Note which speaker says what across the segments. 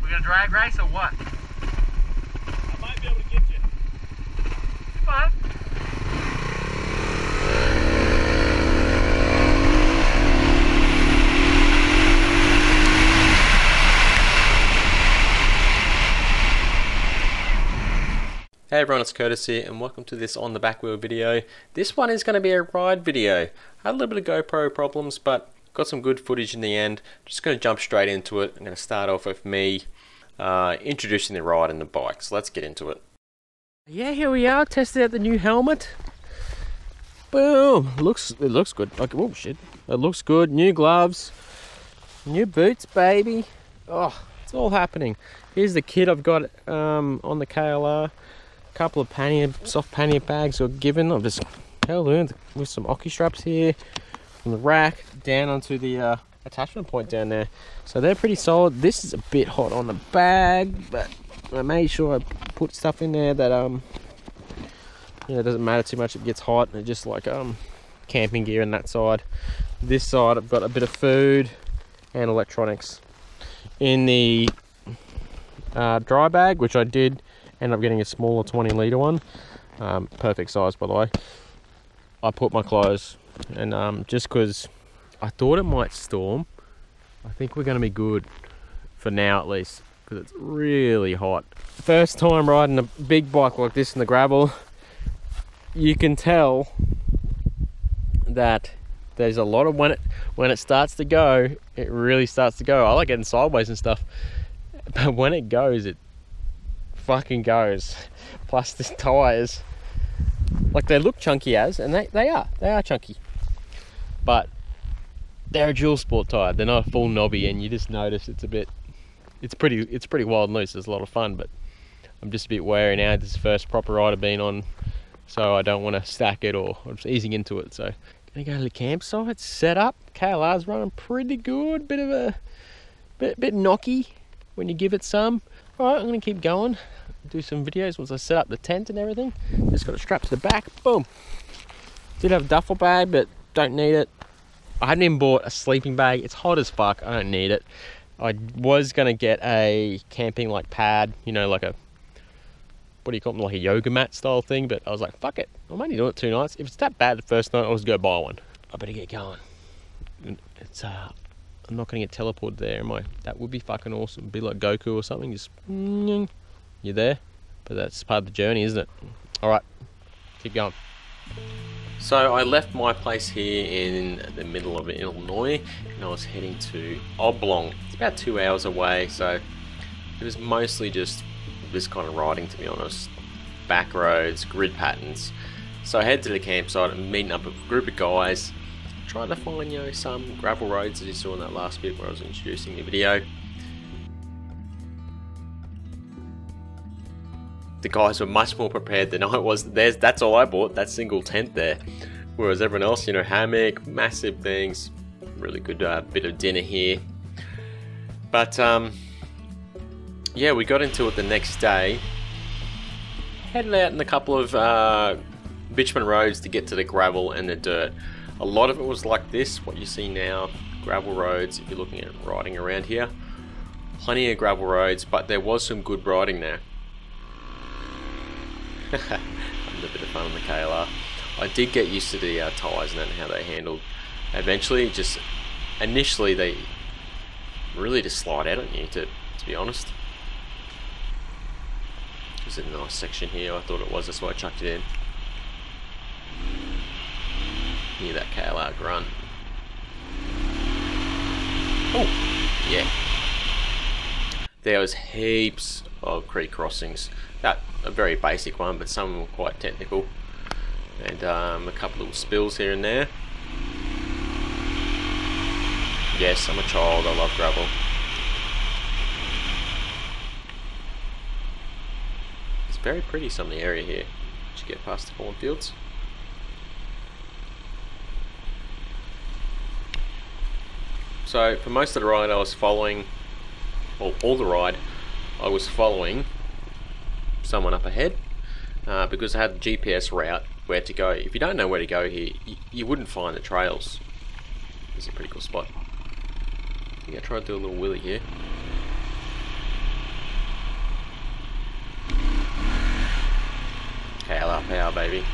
Speaker 1: We gonna drag race or what?
Speaker 2: I might be able to get you.
Speaker 1: Come on.
Speaker 3: Hey everyone, it's Curtis here and welcome to this On The Back Wheel video. This one is going to be a ride video. I had a little bit of GoPro problems, but got some good footage in the end. Just going to jump straight into it. I'm going to start off with me introducing the ride and the bike. So let's get into it. Yeah, here we are. Tested out the new helmet. Boom! It looks good. Like, oh shit! It looks good. New gloves, new boots, baby. Oh, it's all happening. Here's the kit I've got on the KLR. Couple of soft pannier bags were given. I've just held in with some ocky straps here from the rack down onto the attachment point down there. So they're pretty solid. This is a bit hot on the bag, but I made sure I put stuff in there that you know, it doesn't matter too much. It gets hot, and just like camping gear on that side. This side I've got a bit of food and electronics. In the dry bag, which I did end up getting a smaller 20-litre one, perfect size by the way, I put my clothes, and just because I thought it might storm, I think we're going to be good for now at least, because it's really hot. First time riding a big bike like this in the gravel, you can tell that there's a lot of when it starts to go, it really starts to go. I like getting sideways and stuff, but when it goes, it fucking goes. Plus the tires, like, they look chunky and they are chunky, but they're a dual sport tire. They're not a full knobby, and you just notice it's pretty wild and loose. It's a lot of fun, but I'm just a bit wary now. This is the first proper ride I've been on, so I don't want to stack it, or I'm just easing into it. So gonna go to the campsite, set up. KLR's running pretty good. Bit of a bit knocky when you give it some. All right, I'm gonna keep going, do some videos once I set up the tent and everything. Just got a strap to the back, boom. Did have a duffel bag, but don't need it. I hadn't even bought a sleeping bag. It's hot as fuck, I don't need it. I was gonna get a camping like pad, you know, like a, what do you call them, like a yoga mat style thing, but I was like, fuck it, I'm only doing it 2 nights. If it's that bad the first night, I'll just go buy one. I better get going. It's I'm not going to get teleported there, am I? That would be fucking awesome. Be like Goku or something, just you're there. But that's part of the journey, isn't it? Alright, keep going. So I left my place here in the middle of Illinois, and I was heading to Oblong. It's about 2 hours away, so it was mostly just this kind of riding, to be honest. Back roads, grid patterns. So I head to the campsite and meeting up with a group of guys, trying to find, you know, some gravel roads, as you saw in that last bit where I was introducing the video. The guys were much more prepared than I was. That's all I bought, that single tent there. Whereas everyone else, you know, hammock, massive things, really good bit of dinner here. But yeah, we got into it the next day. Headed out in a couple of bitumen roads to get to the gravel and the dirt. A lot of it was like this, what you see now, gravel roads, if you're looking at riding around here. Plenty of gravel roads, but there was some good riding there. Having a bit of fun on the KLR. I did get used to the tyres and how they handled. Eventually, initially they really just slide out on you, to be honest. There's a nice section here, I thought it was, that's why I chucked it in. Near that KLR grunt. Oh, yeah. There was heaps of creek crossings. That a very basic one, but some of them were quite technical. And a couple little spills here and there. Yes, I'm a child, I love gravel. It's very pretty, some of the area here, once you get past the cornfields. So for most of the ride I was following, well, all the ride I was following someone up ahead, because I had the GPS route where to go. If you don't know where to go here, you wouldn't find the trails. This is a pretty cool spot. I'm going to try to do a little wheelie here. trail, baby.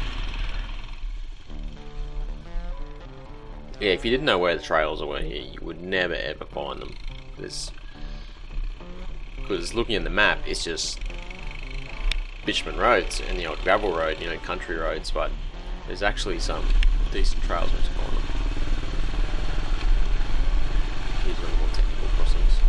Speaker 3: Yeah, if you didn't know where the trails were here, you would never ever find them. Because looking at the map, it's just bitumen roads and the old gravel road, you know, country roads, but there's actually some decent trails once you find them. Here's one of the more technical crossings.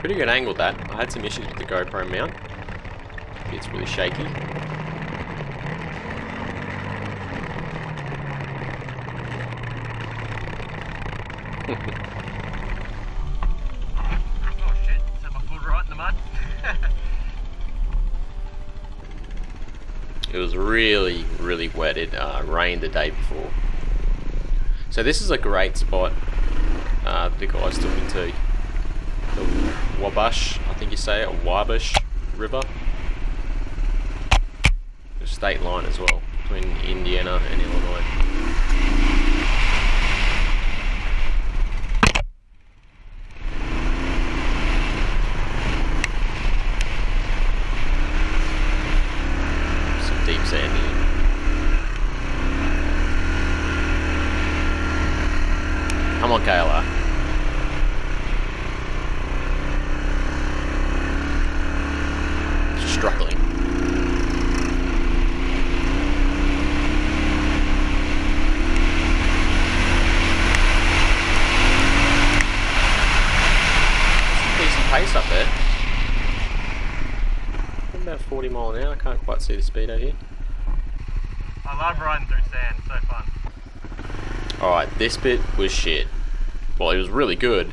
Speaker 3: Pretty good angle that. I had some issues with the GoPro mount. It's really shaky.
Speaker 1: Oh shit, set my foot right in the mud.
Speaker 3: It was really, really wet. It rained the day before. So this is a great spot. The guys took me to the Wabash, I think you say it, Wabash River. The state line as well, between Indiana and Illinois. Some deep sand here. Come on, KLR. Struggling. Some decent pace up there. About 40 mile an hour. I can't quite see the speedo here.
Speaker 1: I love riding through sand, it's so fun.
Speaker 3: Alright, this bit was shit. Well, it was really good.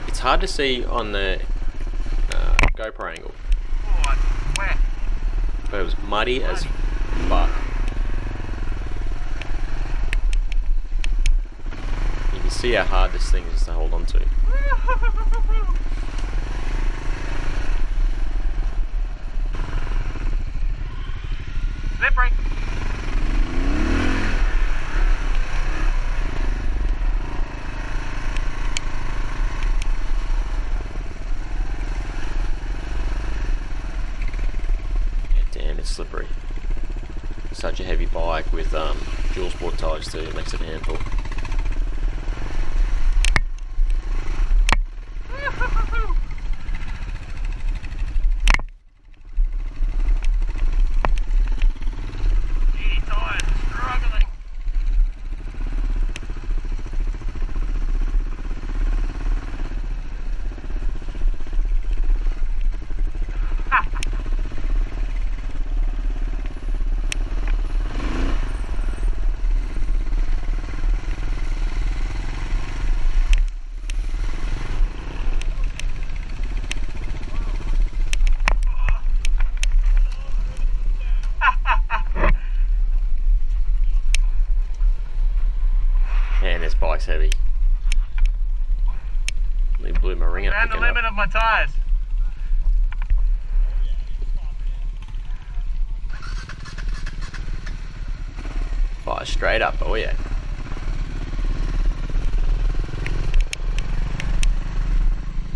Speaker 3: It's hard to see on the GoPro angle.
Speaker 1: Oh, it's wet.
Speaker 3: But it was muddy as fuck. You can see how hard this thing is to hold on to.
Speaker 1: Slippery.
Speaker 3: Damn, it's slippery. Such a heavy bike with dual sport tyres too, it makes it a handful.
Speaker 1: Gee, tyres are struggling.
Speaker 3: Man, this bike's heavy. They blew my ring up.
Speaker 1: Down the
Speaker 3: picking up.
Speaker 1: limit of my tyres.
Speaker 3: Fire straight up, oh yeah.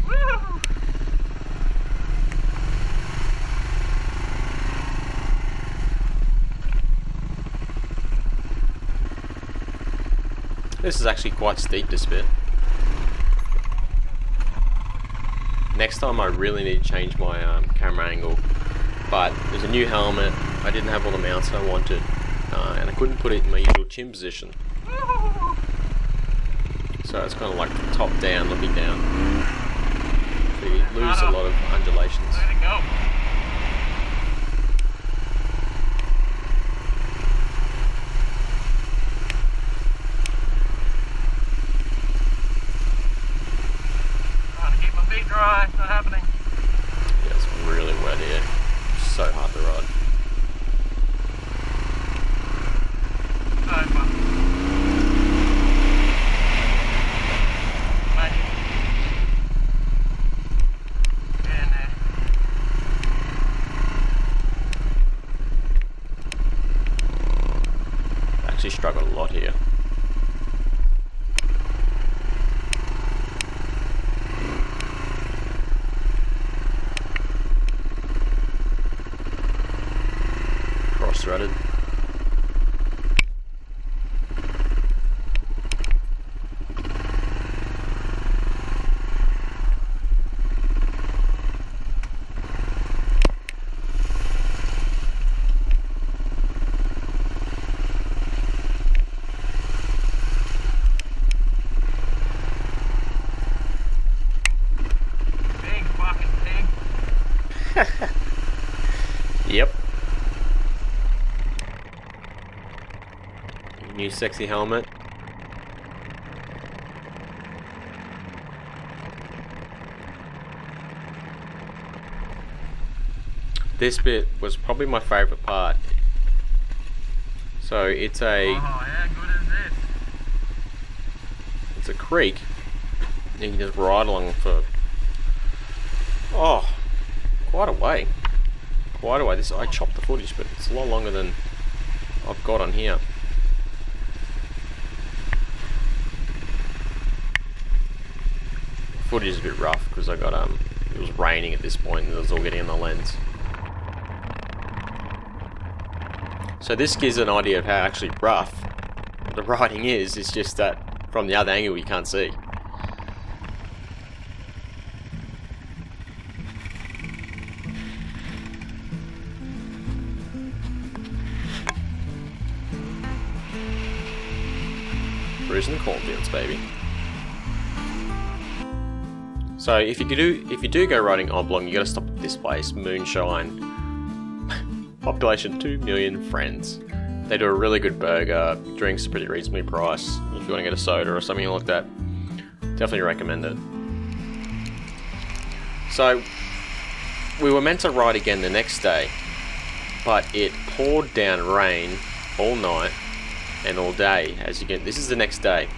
Speaker 1: Woo!
Speaker 3: This is actually quite steep, this bit. Next time I really need to change my camera angle, but there's a new helmet, I didn't have all the mounts I wanted, and I couldn't put it in my usual chin position. So it's kind of like top down, looking down. So you lose a lot of undulations.
Speaker 1: Let it go. Trying to keep my feet dry, it's not happening.
Speaker 3: Yeah, it's really wet here. So hard to ride.
Speaker 1: So fun. Magic. Get in there.
Speaker 3: Yep. New sexy helmet. This bit was probably my favourite part. So it's a
Speaker 1: how good is this?
Speaker 3: It's a creek. You can just ride along for quite a way. Quite a way. This I chopped the footage, but it's a lot longer than I've got on here. Footage is a bit rough because I got it was raining at this point and it was all getting in the lens. So this gives an idea of how actually rough the riding is. It's just that from the other angle you can't see. Cruising the cornfields, baby. So if you do go riding Oblong, you got to stop at this place, Moonshine. Population 2 million friends. They do a really good burger. Drinks are pretty reasonably priced. If you want to get a soda or something like that, definitely recommend it. So we were meant to ride again the next day, but it poured down rain all night and all day. As you can, this is the next day.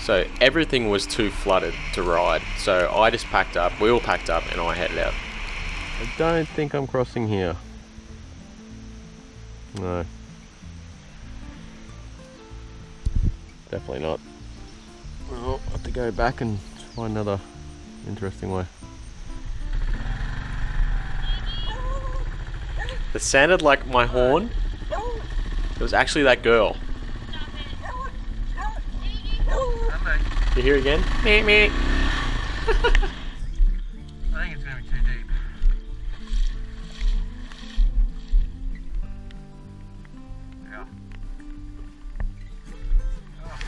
Speaker 3: So everything was too flooded to ride. So I just packed up, we all packed up, and I headed out. I don't think I'm crossing here. No. Definitely not. Well, I'll have to go back and find another interesting way. It sounded like my horn. It was actually that girl. You hear again? Meep meep.
Speaker 1: I think it's going to be too deep. Yeah. Oh.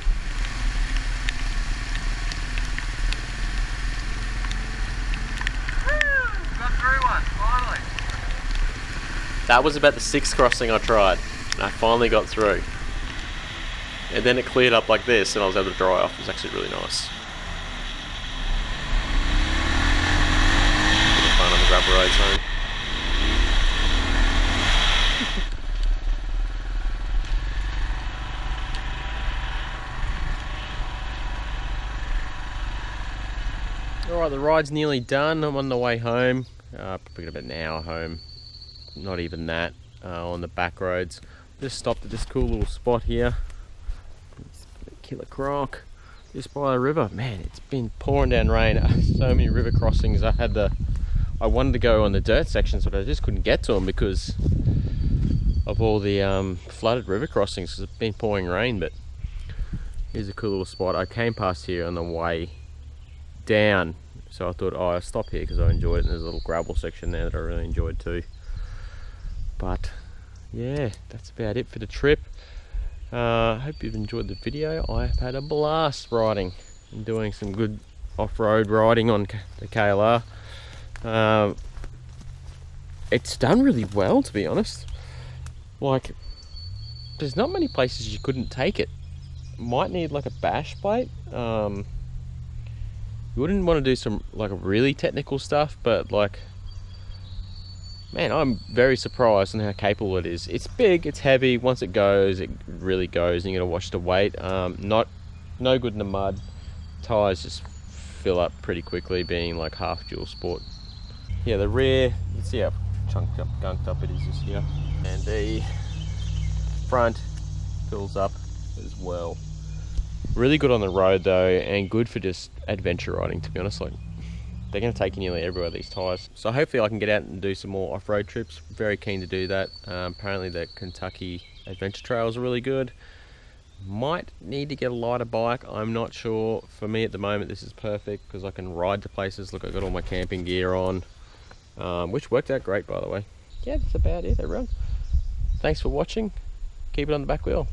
Speaker 1: Woo! Got through one, finally.
Speaker 3: That was about the 6th crossing I tried, and I finally got through. And then it cleared up like this, and I was able to dry off. It was actually really nice. Bit of fun on the gravel road zone. Alright, the ride's nearly done. I'm on the way home. Probably got about an hour home. Not even that. On the back roads. Just stopped at this cool little spot here. Killer Croc, just by the river. Man, it's been pouring down rain. So many river crossings. I wanted to go on the dirt sections, but I just couldn't get to them because of all the flooded river crossings. It's been pouring rain. But here's a cool little spot. I came past here on the way down, so I thought, I'll stop here because I enjoyed it. And there's a little gravel section there that I really enjoyed too. But yeah, that's about it for the trip. I hope you've enjoyed the video. I've had a blast riding and doing some good off-road riding on the KLR. It's done really well, to be honest. Like, there's not many places you couldn't take it. Might need like a bash plate. You wouldn't want to do some like really technical stuff, but like, man, I'm very surprised on how capable it is. It's big, it's heavy. Once it goes, it really goes, and you gotta watch the weight. No good in the mud. Tires just fill up pretty quickly, being like half dual sport. Yeah, the rear, you can see how chunked up, gunked up it is just here, and the front fills up as well. Really good on the road though, and good for just adventure riding. To be honest, like, they're going to take you nearly everywhere, these tyres. So hopefully I can get out and do some more off-road trips. Very keen to do that. Apparently the Kentucky adventure trails are really good. Might need to get a lighter bike, I'm not sure. For me at the moment this is perfect because I can ride to places. Look, I've got all my camping gear on, which worked out great, by the way. Yeah, that's about it, everyone. Thanks for watching. Keep it on the back wheel.